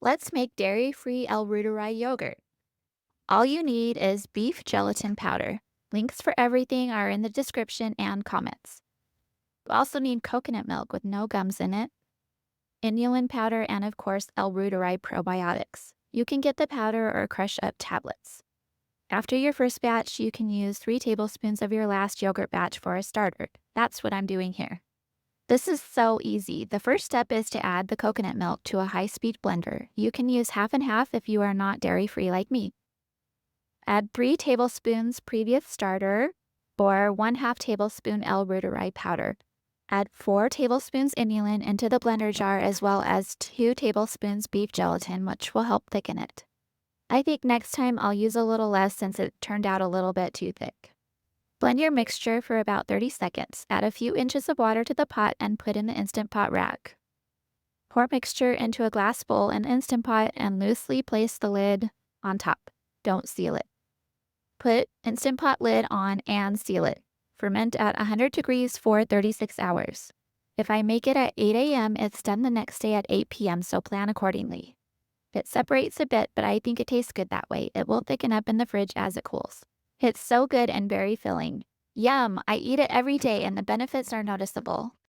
Let's make dairy-free Reuteri yogurt. All you need is beef gelatin powder. Links for everything are in the description and comments. You also need coconut milk with no gums in it, inulin powder, and of course, Reuteri probiotics. You can get the powder or crush up tablets. After your first batch, you can use 3 tablespoons of your last yogurt batch for a starter. That's what I'm doing here. This is so easy. The first step is to add the coconut milk to a high-speed blender. You can use half and half if you are not dairy-free like me. Add 3 tablespoons previous starter or 1/2 tablespoon Reuteri powder. Add 4 tablespoons inulin into the blender jar as well as 2 tablespoons beef gelatin, which will help thicken it. I think next time I'll use a little less since it turned out a little bit too thick. Blend your mixture for about 30 seconds. Add a few inches of water to the pot and put in the Instant Pot rack. Pour mixture into a glass bowl in Instant Pot and loosely place the lid on top. Don't seal it. Put Instant Pot lid on and seal it. Ferment at 100 degrees for 36 hours. If I make it at 8 a.m., it's done the next day at 8 p.m., so plan accordingly. It separates a bit, but I think it tastes good that way. It will thicken up in the fridge as it cools. It's so good and very filling. Yum! I eat it every day and the benefits are noticeable.